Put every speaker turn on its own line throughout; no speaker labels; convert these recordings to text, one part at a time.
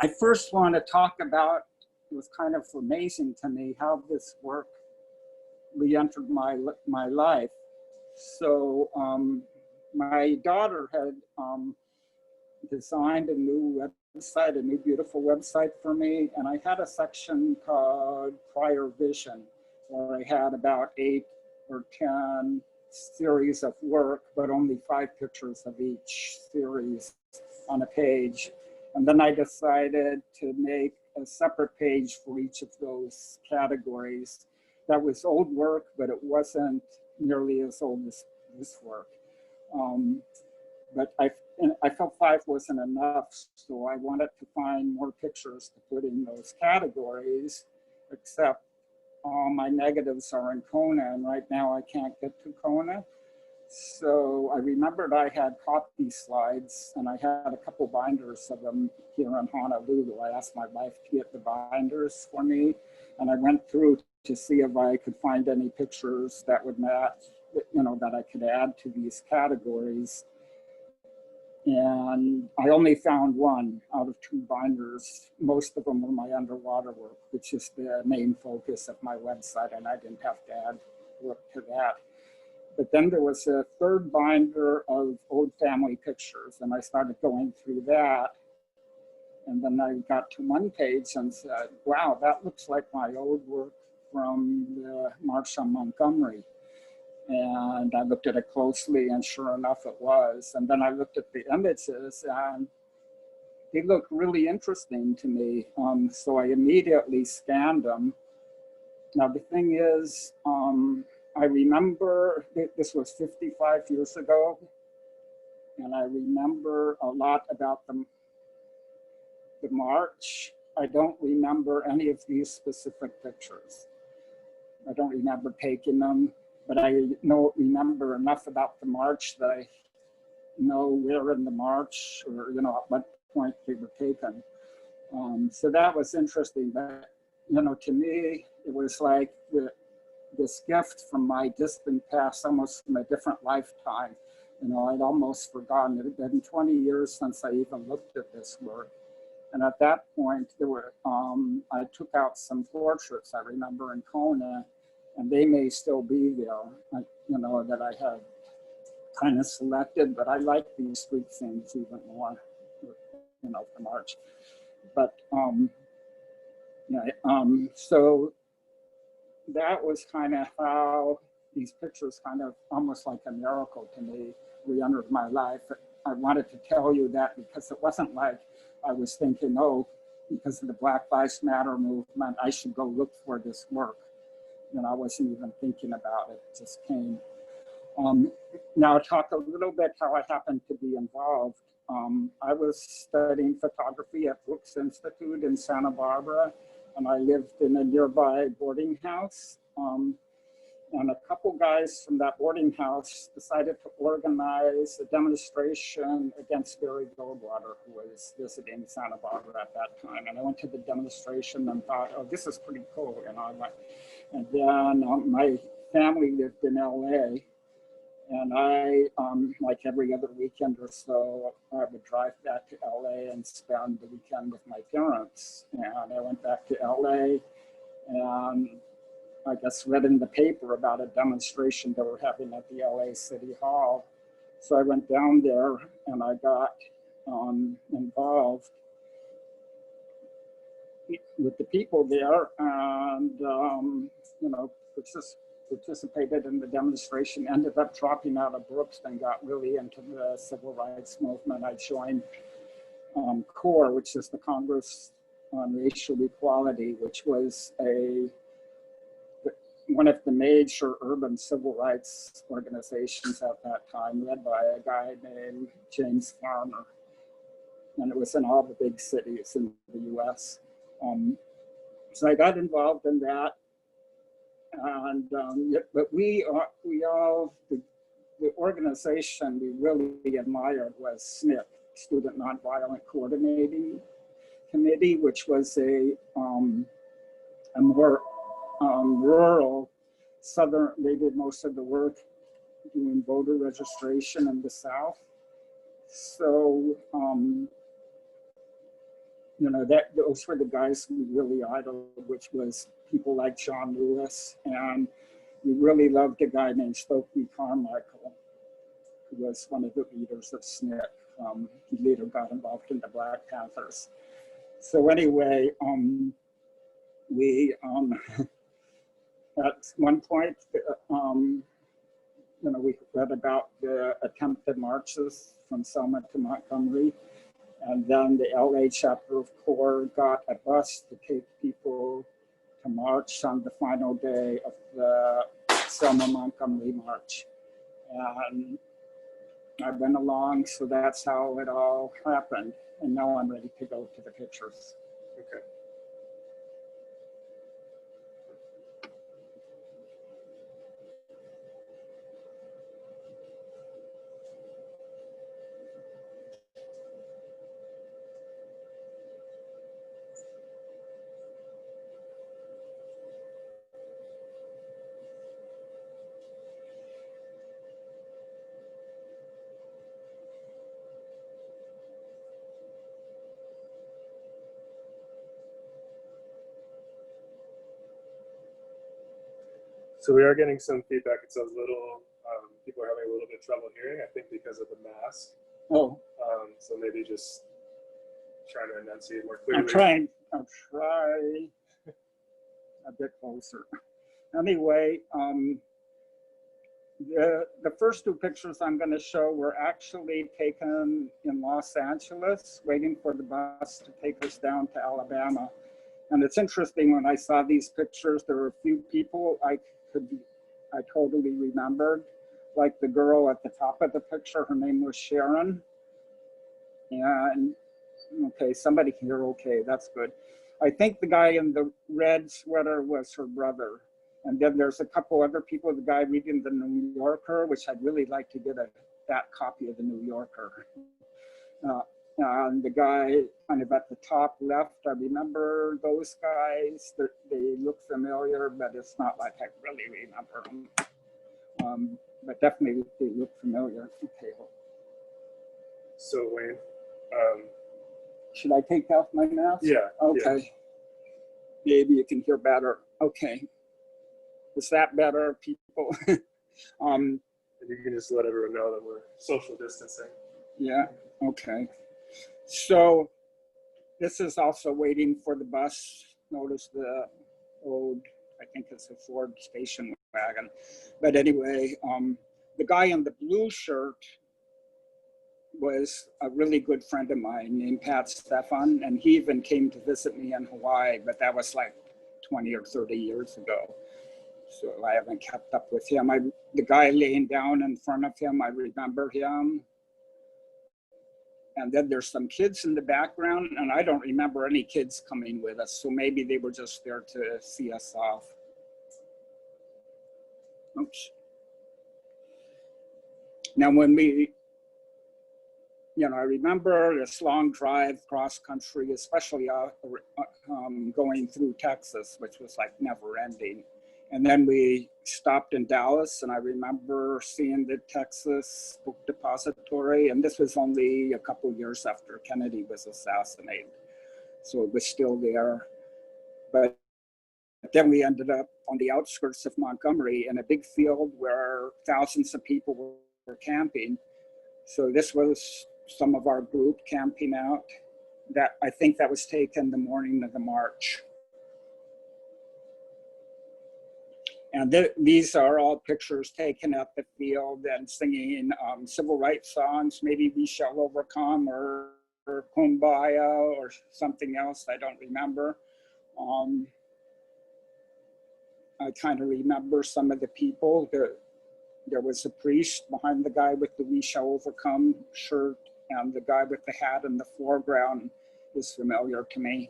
I first want to talk about, it was kind of amazing to me how this work re-entered my life. So my daughter had designed a new website, a new beautiful website for me, and I had a section called Prior Vision, where I had about 8 or 10 series of work, but only 5 pictures of each series on a page. And then I decided to make a separate page for each of those categories. That was old work, but it wasn't nearly as old as this work. But I felt 5 wasn't enough, so I wanted to find more pictures to put in those categories, except all my negatives are in Kona, and right now I can't get to Kona. So I remembered I had copy slides, and I had a couple binders of them here in Honolulu. I asked my wife to get the binders for me, and I went through to see if I could find any pictures that would match, you know, that I could add to these categories. And I only found 1 out of 2 binders. Most of them were my underwater work, which is the main focus of my website, and I didn't have to add work to that. But then there was a 3rd binder of old family pictures, and I started going through that. And then I got to one page and said, wow, that looks like my old work from the March on Montgomery. And I looked at it closely, and sure enough, it was. And then I looked at the images, and they looked really interesting to me. So I immediately scanned them. Now, the thing is, I remember this was 55 years ago, and I remember a lot about the march. I don't remember any of these specific pictures. I don't remember taking them, but I remember enough about the march that I know where in the march, or you know, at what point they were taken. So that was interesting. But you know, to me, it was like this gift from my distant past, almost from a different lifetime. You know, I'd almost forgotten. It had been 20 years since I even looked at this work. And at that point, there were I took out some portraits I remember in Kona, and they may still be there, you know, that I had kind of selected, but I like these street scenes even more, you know, the march. But yeah, so that was kind of how these pictures kind of almost like a miracle to me re-entered my life. I wanted to tell you that because it wasn't like I was thinking, oh, because of the Black Lives Matter movement, I should go look for this work. You know, I wasn't even thinking about it, it just came. Now I'll talk a little bit how I happened to be involved. I was studying photography at Brooks Institute in Santa Barbara, and I lived in a nearby boarding house. And a couple guys from that boarding house decided to organize a demonstration against Barry Goldwater, who was visiting Santa Barbara at that time. And I went to the demonstration and thought, oh, this is pretty cool. You know, and then my family lived in LA, and I, like every other weekend or so, I would drive back to LA and spend the weekend with my parents. And I went back to LA, and I guess read in the paper about a demonstration they were having at the LA City Hall. So I went down there and I got involved with the people there, and you know, participated in the demonstration, ended up dropping out of Brooks and got really into the civil rights movement. I joined CORE, which is the Congress on Racial Equality, which was one of the major urban civil rights organizations at that time, led by a guy named James Farmer. And it was in all the big cities in the US. So I got involved in that. And, but the organization we really admired was SNCC, Student Nonviolent Coordinating Committee, which was a more rural, southern, they did most of the work doing voter registration in the South. So that those were the guys we really idoled, which was people like John Lewis, and we really loved a guy named Stokely Carmichael, who was one of the leaders of SNCC. He later got involved in the Black Panthers. So anyway, we at one point, we read about the attempted marches from Selma to Montgomery, and then the LA chapter of CORE got a bus to take people to march on the final day of the Selma-Montgomery March. And I went along, so that's how it all happened. And now I'm ready to go to the pictures.
Okay. So we are getting some feedback. It sounds a little, people are having a little bit of trouble hearing, I think because of the mask.
Oh.
So maybe just try to enunciate more clearly.
I'll try a bit closer. Anyway, the first two pictures I'm going to show were actually taken in Los Angeles, waiting for the bus to take us down to Alabama. And it's interesting, when I saw these pictures, there were a few people I totally remembered. Like the girl at the top of the picture, her name was Sharon. And okay, somebody here, okay, that's good. I think the guy in the red sweater was her brother. And then there's a couple other people, the guy reading the New Yorker, which I'd really like to get that copy of the New Yorker. And the guy kind of at the top left, I remember those guys. They look familiar, but it's not like I really remember them. But definitely they look familiar. Okay.
So Wayne,
should I take off my mask?
Yeah.
Okay. Yeah. Maybe you can hear better. Okay. Is that better, people?
And you can just let everyone know that we're social distancing.
Yeah. Okay. So this is also waiting for the bus. Notice the old, I think it's a Ford station wagon. But anyway, the guy in the blue shirt was a really good friend of mine named Pat Stefan, and he even came to visit me in Hawaii, but that was like 20 or 30 years ago. So I haven't kept up with him. The guy laying down in front of him, I remember him. And then there's some kids in the background, and I don't remember any kids coming with us. So maybe they were just there to see us off. Oops. Now when I remember this long drive cross country, especially going through Texas, which was like never ending. And then we stopped in Dallas, and I remember seeing the Texas Book Depository, and this was only a couple years after Kennedy was assassinated. So it was still there. But then we ended up on the outskirts of Montgomery in a big field where thousands of people were camping. So this was some of our group camping out. That I think that was taken the morning of the march. And these are all pictures taken at the field and singing civil rights songs. Maybe We Shall Overcome or Kumbaya or something else, I don't remember. I kind of remember some of the people. There was a priest behind the guy with the We Shall Overcome shirt, and the guy with the hat in the foreground is familiar to me.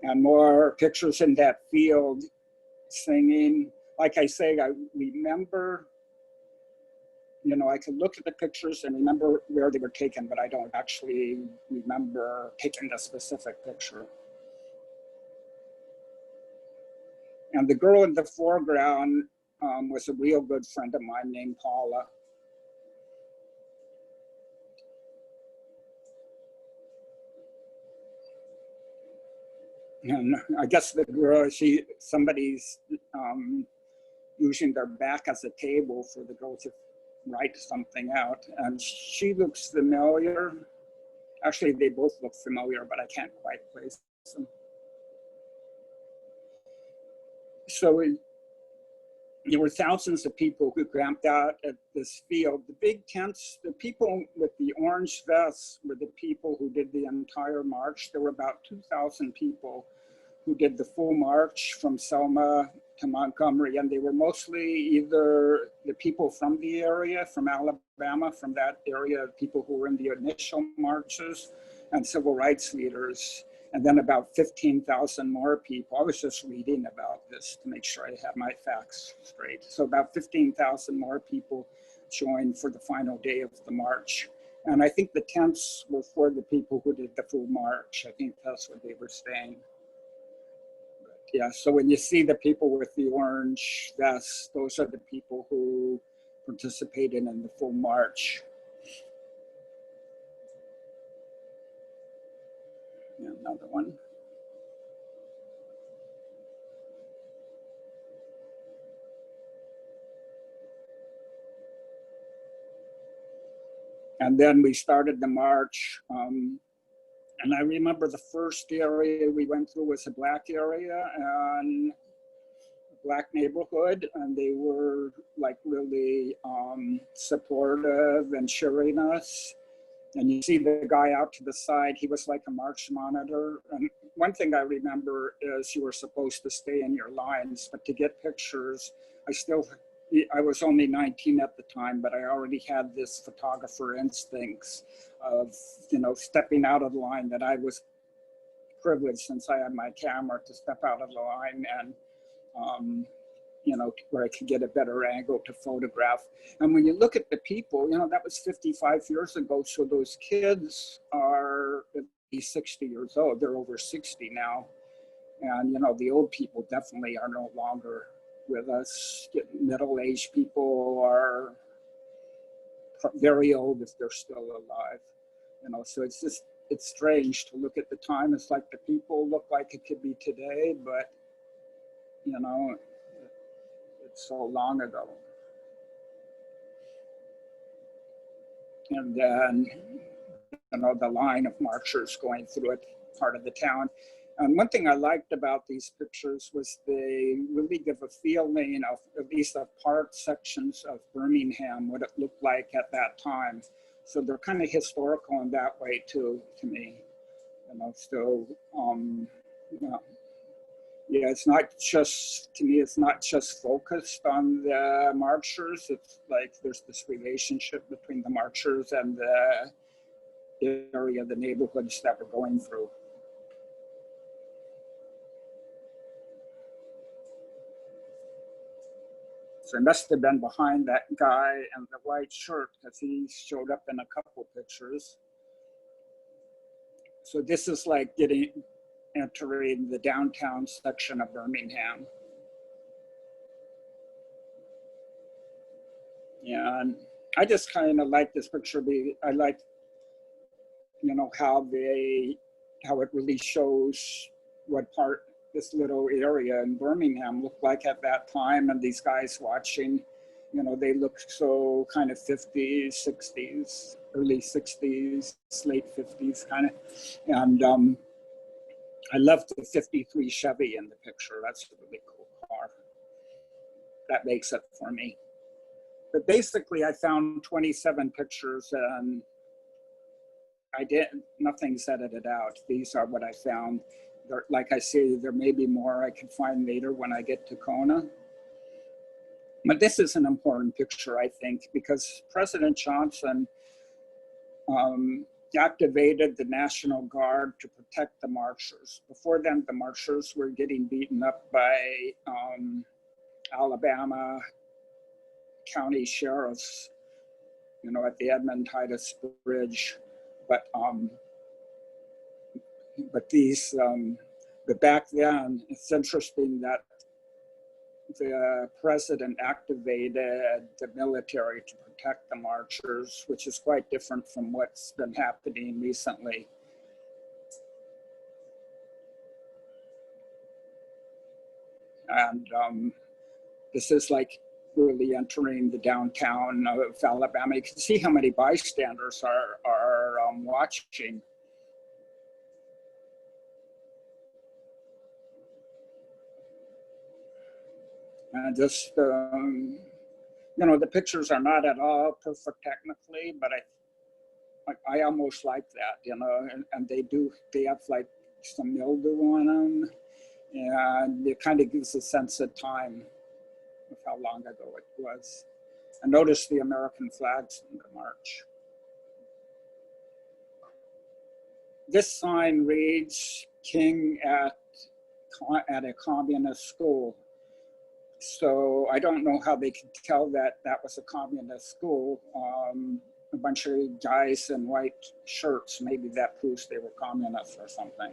And more pictures in that field singing. Like I say, I remember, I could look at the pictures and remember where they were taken, but I don't actually remember taking the specific picture. And the girl in the foreground was a real good friend of mine named Paula. And I guess the girl, somebody's using their back as a table for the girl to write something out. And she looks familiar. Actually, they both look familiar, but I can't quite place them. So there were thousands of people who camped out at this field. The big tents, the people with the orange vests were the people who did the entire march. There were about 2,000 people who did the full march from Selma to Montgomery, and they were mostly either the people from the area, from Alabama, from that area, people who were in the initial marches, and civil rights leaders, and then about 15,000 more people. I was just reading about this to make sure I have my facts straight. So about 15,000 more people joined for the final day of the march. And I think the tents were for the people who did the full march. I think that's where they were staying. Yeah, so when you see the people with the orange vests, those are the people who participated in the full march. Yeah, another one. And then we started the march. And I remember the first area we went through was a Black area and Black neighborhood, and they were like really supportive and cheering us. And you see the guy out to the side, he was like a march monitor. And one thing I remember is you were supposed to stay in your lines, but to get pictures, I was only 19 at the time, but I already had this photographer instincts of, stepping out of the line, that I was privileged since I had my camera to step out of the line and, where I could get a better angle to photograph. And when you look at the people, that was 55 years ago. So those kids are at least 60 years old. They're over 60 now. And, the old people definitely are no longer with us. Middle-aged people are very old if they're still alive. So it's strange to look at the time. It's like the people look like it could be today, but, it's so long ago. And then, the line of marchers going through it, part of the town. And one thing I liked about these pictures was they really give a feeling of, at least of part sections of Birmingham, what it looked like at that time. So they're kind of historical in that way too, to me. Yeah, it's not just, to me, it's not just focused on the marchers. It's like there's this relationship between the marchers and the area, the neighborhoods that we're going through. So I must have been behind that guy in the white shirt because he showed up in a couple pictures. So this is like entering the downtown section of Birmingham. Yeah, and I just kind of like this picture. I like, how it really shows what part this little area in Birmingham looked like at that time. And these guys watching, they look so kind of 50s, 60s, early 60s, late 50s kind of. And I love the 53 Chevy in the picture. That's a really cool car. That makes it for me. But basically I found 27 pictures and nothing's edited out. These are what I found. Like I say, there may be more I could find later when I get to Kona. But this is an important picture, I think, because President Johnson activated the National Guard to protect the marchers. Before then, the marchers were getting beaten up by Alabama county sheriffs, at the Edmund-Titus Bridge. But back then, it's interesting that the president activated the military to protect the marchers, which is quite different from what's been happening recently. And this is like really entering the downtown of Alabama. You can see how many bystanders are watching. And just, you know, the pictures are not at all perfect technically, but I almost like that, you know, and they have like some mildew on them, and it kind of gives a sense of time of how long ago it was. And notice the American flags in the march. This sign reads "King at a communist school." So I don't know how they could tell that that was a communist school. A bunch of guys in white shirts, maybe that proves they were communists or something.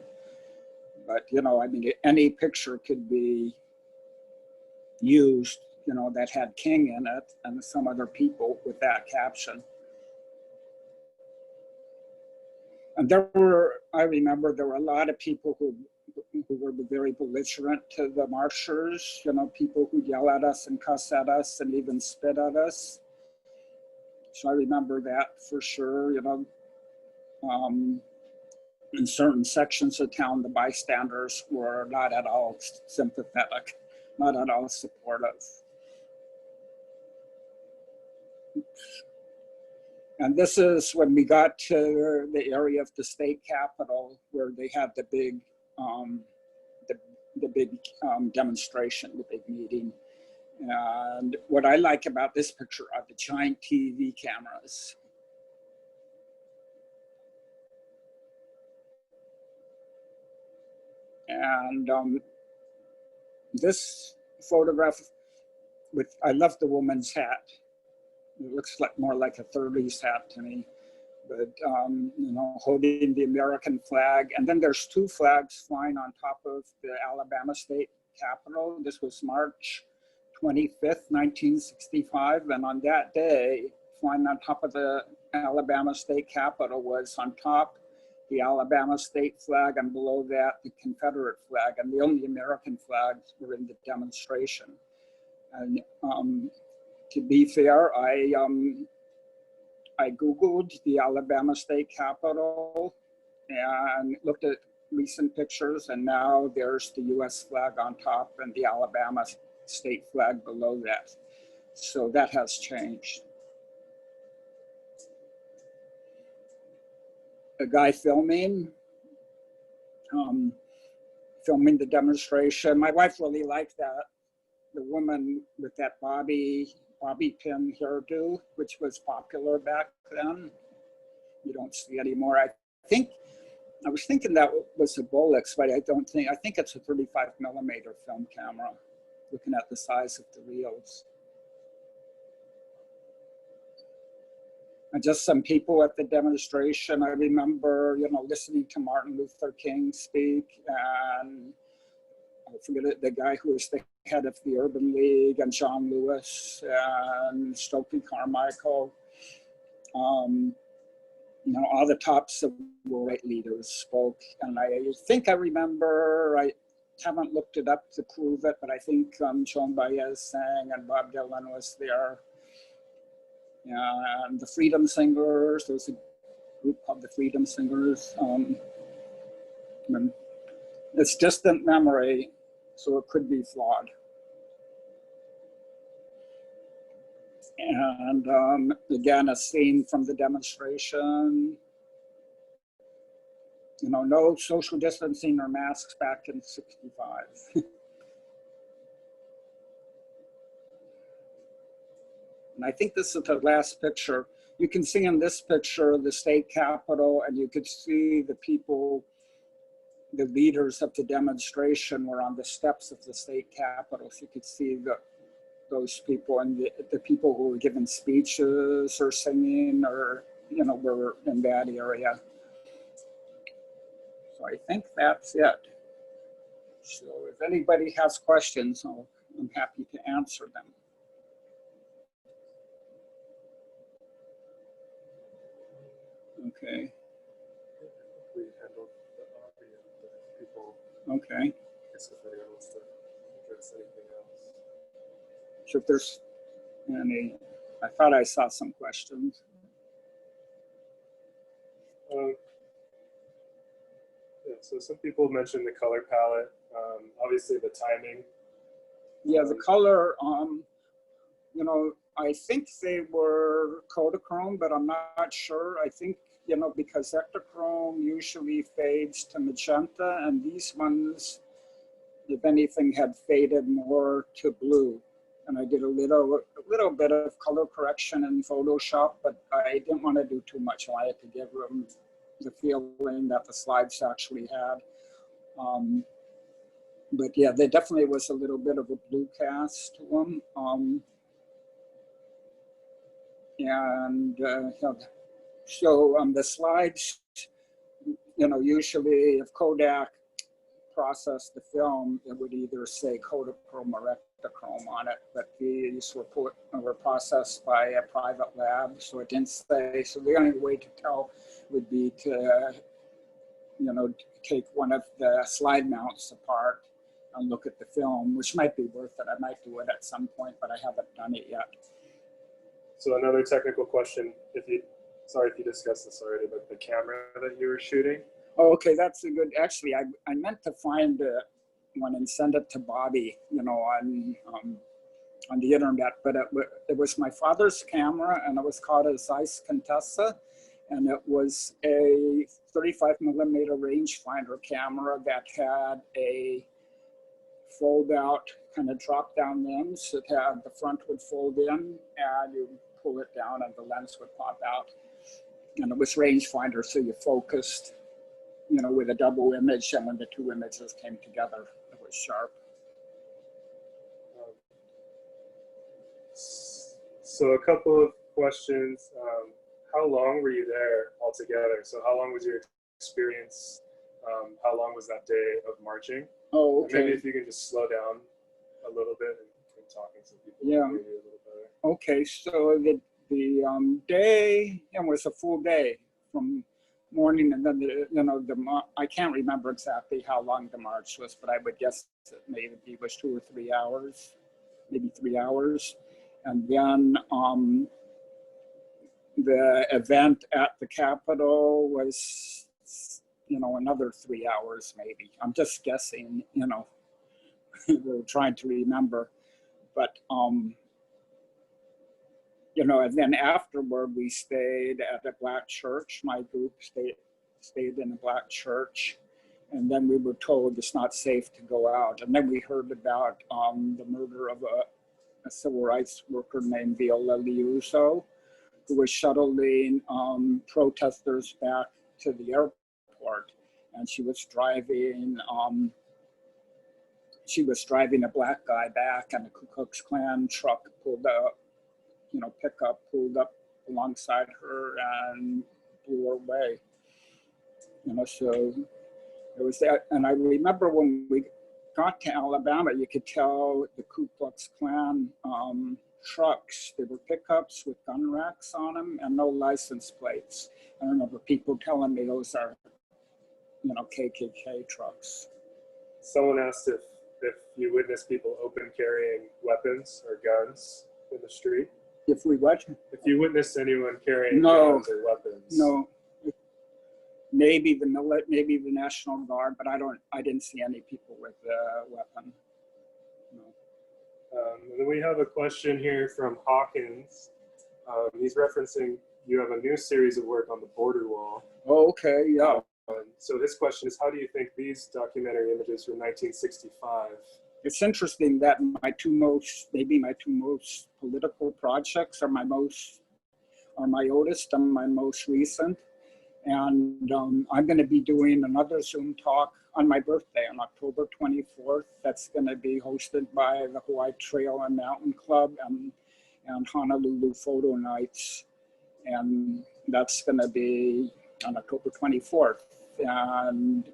But, you know, I mean, any picture could be used, you know, that had King in it and some other people with that caption. And I remember there were a lot of people who were very belligerent to the marchers, you know, people who yell at us and cuss at us and even spit at us. So I remember that for sure, you know. In certain sections of town, the bystanders were not at all sympathetic, not at all supportive. And this is when we got to the area of the state capitol where they had the big, demonstration, the big meeting. And what I like about this picture are the giant TV cameras. And this photograph I love the woman's hat. It looks like more like a 30s hat to me, but you know, holding the American flag. And then there's two flags flying on top of the Alabama State Capitol. This was March 25th, 1965. And on that day, flying on top of the Alabama State Capitol was on top the Alabama state flag, and below that, the Confederate flag. And the only American flags were in the demonstration. And to be fair, I Googled the Alabama State Capitol and looked at recent pictures, and now there's the US flag on top and the Alabama state flag below that. So that has changed. A guy filming the demonstration. My wife really liked that. The woman with that bobby pin hairdo, which was popular back then. You don't see anymore. I was thinking that was a Bolex, but I think it's a 35 millimeter film camera, looking at the size of the reels. And just some people at the demonstration. I remember, you know, listening to Martin Luther King speak, and I forget it, the guy who was the head of the Urban League, and John Lewis and Stokely Carmichael. You know, all the top civil rights leaders spoke. And I think I remember, I haven't looked it up to prove it, but I think Joan Baez sang and Bob Dylan was there. And the Freedom Singers, there's a group called the Freedom Singers. It's distant memory, so it could be flawed. And again, a scene from the demonstration. You know, no social distancing or masks back in '65. And I think this is the last picture. You can see in this picture the state capitol, and you could see the people, the leaders of the demonstration were on the steps of the state capitol. So you could see those people, and the people who were giving speeches or singing, or, you know, were in that area. So I think that's it. So if anybody has questions, I'm happy to answer them. Okay.
We handled the audio, the people.
Okay.
If anyone wants to there's anything else.
So if there's any, I thought I saw some questions.
Yeah, so some people mentioned the color palette, obviously the timing.
Yeah, the color, you know, I think they were Kodachrome, but I'm not sure. I think, you know, because Ektachrome usually fades to magenta, and these ones, if anything, had faded more to blue. And I did a little bit of color correction in Photoshop, but I didn't want to do too much. I wanted to give them the feeling that the slides actually had. But yeah, there definitely was a little bit of a blue cast to them. So the slides, you know, usually if Kodak processed the film, it would either say Kodachrome or Ektachrome on it, but these were processed by a private lab, so it didn't say. So the only way to tell would be to, you know, take one of the slide mounts apart and look at the film, which might be worth it. I might do it at some point, but I haven't done it yet.
So another technical question, sorry if you discussed this already, but the camera that you were shooting?
Oh, okay, that's a good, actually, I meant to find one and send it to Bobby, you know, on the internet, but it was my father's camera, and it was called a Zeiss Contessa, and it was a 35mm rangefinder camera that had a fold out kind of drop down lens. It had, the front would fold in and you pull it down and the lens would pop out. And it was rangefinder, so you focused, you know, with a double image, and when the two images came together, it was sharp.
So a couple of questions. How long were you there altogether? So how long was your experience? How long was that day of marching?
Oh, okay.
And maybe if you can just slow down a little bit and talking so people can hear you a little better.
Okay, so the day, it was a full day from morning, and then I can't remember exactly how long the march was, but I would guess that maybe it was 2 or 3 hours, maybe 3 hours, and then the event at the Capitol was, you know, another 3 hours maybe. I'm just guessing, you know. We're trying to remember, but you know, and then afterward we stayed at a black church. My group stayed in a black church, and then we were told it's not safe to go out. And then we heard about the murder of a civil rights worker named Viola Liuzzo, who was shuttling protesters back to the airport, and she was driving a black guy back, and a Ku Klux Klan truck pulled up, you know, pickup pulled up alongside her and blew her away. You know, so it was that. And I remember when we got to Alabama, you could tell the Ku Klux Klan trucks, they were pickups with gun racks on them and no license plates. I remember people telling me those are, you know, KKK trucks.
Someone asked if you witness people open carrying weapons or guns in the street.
If we what?
If you witnessed anyone carrying guns or weapons.
No. Maybe the National Guard, but I didn't see any people with a weapon. No.
And then we have a question here from Hawkins. He's referencing you have a new series of work on the border wall.
Oh, okay, yeah.
So his question is, how do you think these documentary images from 1965?
It's interesting that my two most political projects are my oldest and my most recent. And I'm going to be doing another Zoom talk on my birthday on October 24th. That's going to be hosted by the Hawaii Trail and Mountain Club and Honolulu Photo Nights. And that's going to be on October 24th. And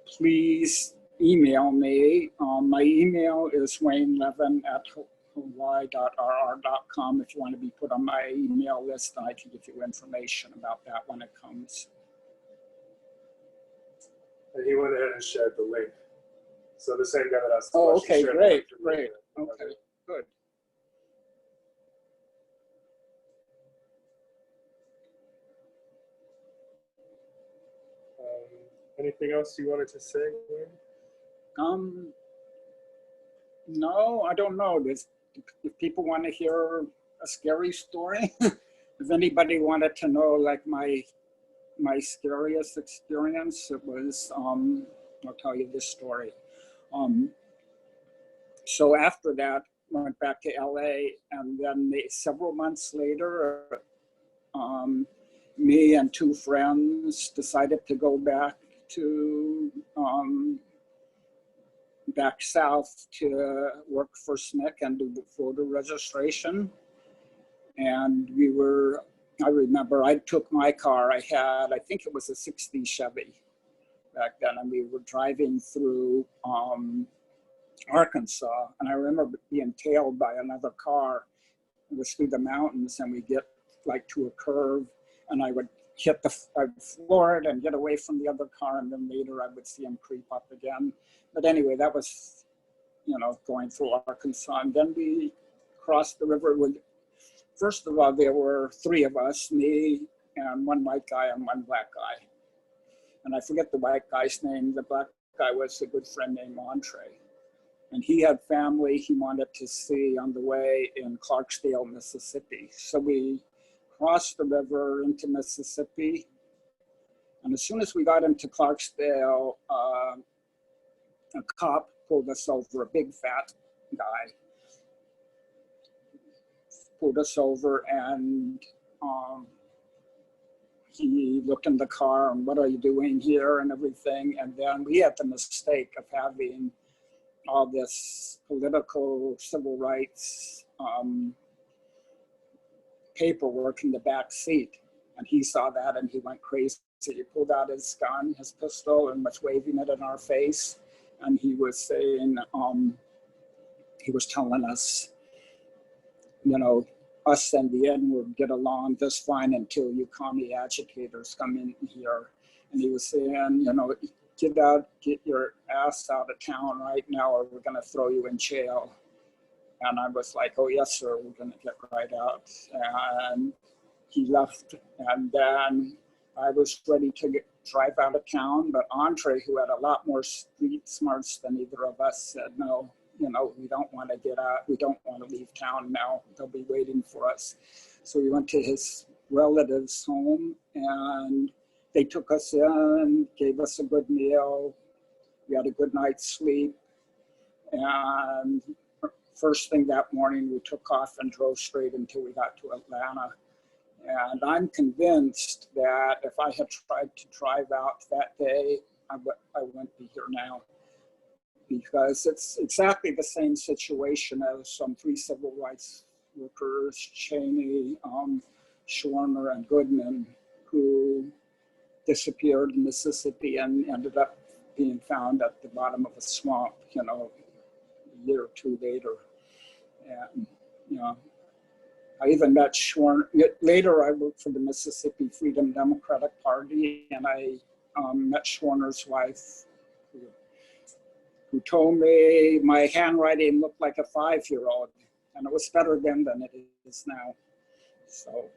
please email me. My email is waynelevin@hawaii.rr.com if you want to be put on my email list, and I can give you information about that when it comes.
And he went ahead and shared the link. So the same guy that asked the
Oh,
question.
okay,
shared the
great,
mic for me.
great. Okay, good.
Anything else you wanted to say, Wayne?
No, I don't know. If people want to hear a scary story, if anybody wanted to know like my scariest experience, it was, I'll tell you this story. So after that, I went back to LA, and then several months later, me and two friends decided to go back to back south to work for SNCC and do the voter registration. And I remember I took my car, I think it was a 60 Chevy back then, and we were driving through Arkansas, and I remember being tailed by another car. It was through the mountains, and we get like to a curve, and I would I'd floor it and get away from the other car, and then later I would see him creep up again. But anyway, that was, going through Arkansas. And then we crossed the river first of all, there were three of us, me and one white guy and one black guy. And I forget the white guy's name. The black guy was a good friend named Entree. And he had family he wanted to see on the way in Clarksdale, Mississippi. So we crossed the river into Mississippi. And as soon as we got into Clarksdale, a cop pulled us over, a big fat guy. Pulled us over, and he looked in the car and, what are you doing here and everything. And then we had the mistake of having all this political civil rights paperwork in the back seat. And he saw that and he went crazy. He pulled out his gun, his pistol, and was waving it in our face. And he was saying, he was telling us, us and the N-word get along just fine until you commie agitators come in here. And he was saying, get your ass out of town right now or we're gonna throw you in jail. And I was like, oh yes, sir, we're gonna get right out. And he left, and then I was ready to drive out of town, but Andre, who had a lot more street smarts than either of us, said, no, we don't want to get out. We don't want to leave town now. They'll be waiting for us. So we went to his relative's home, and they took us in, gave us a good meal. We had a good night's sleep. And first thing that morning, we took off and drove straight until we got to Atlanta. And I'm convinced that if I had tried to drive out that day, I wouldn't be here now. Because it's exactly the same situation as some three civil rights workers, Cheney, Schwerner, and Goodman, who disappeared in Mississippi and ended up being found at the bottom of a swamp, a year or two later. And, I even met Schwerner. Later, I worked for the Mississippi Freedom Democratic Party, and I met Schwerner's wife, who told me my handwriting looked like a 5-year-old, and it was better then than it is now. So,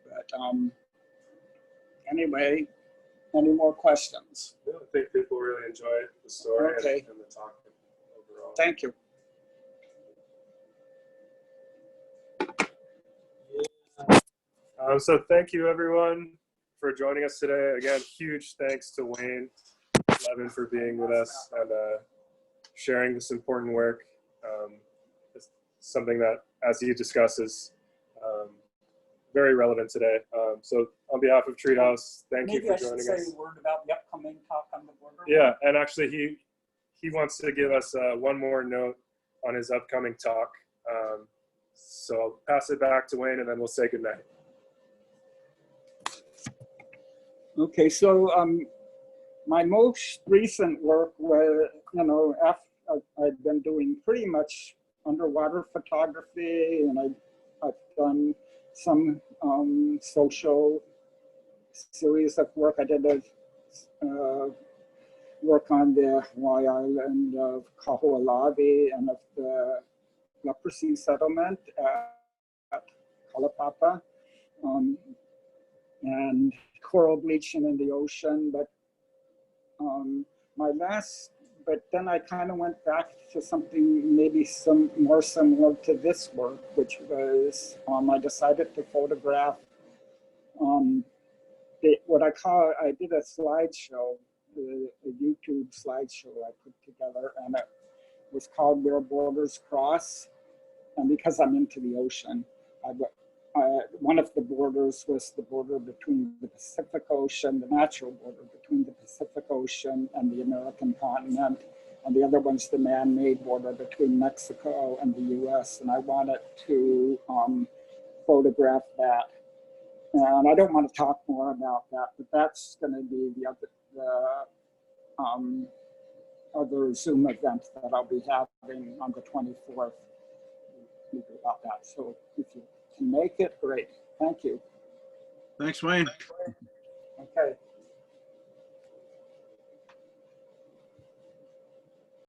but anyway, any more questions?
Yeah, I think people really enjoyed the story and the talk overall.
Thank you.
So thank you everyone for joining us today. Again, huge thanks to Wayne Levin for being with us and sharing this important work. It's something that, as he discusses, very relevant today. So on behalf of Treathouse, thank you for joining us. Maybe I should say a word about the upcoming talk on the border. Yeah, and actually he wants to give us one more note on his upcoming talk. So I'll pass it back to Wayne and then we'll say goodnight.
Okay, so my most recent work was, after I've been doing pretty much underwater photography, and I've done some social series of work. I did a work on the Hawaii island of Kaho'olawe and of the leprosy settlement at Kalapapa, and coral bleaching in the ocean. But but then I kind of went back to something maybe some more similar to this work, which was I decided to photograph I did a slideshow, a YouTube slideshow I put together, and it was called Where Borders Cross. And because I'm into the ocean, one of the borders was the border between the Pacific Ocean, the natural border between the Pacific Ocean and the American continent. And the other one's the man-made border between Mexico and the US. And I wanted to photograph that. And I don't want to talk more about that, but that's going to be the other Zoom event that I'll be having on the 24th. About that. So if you can make it, great. Thank you.
Thanks, Wayne.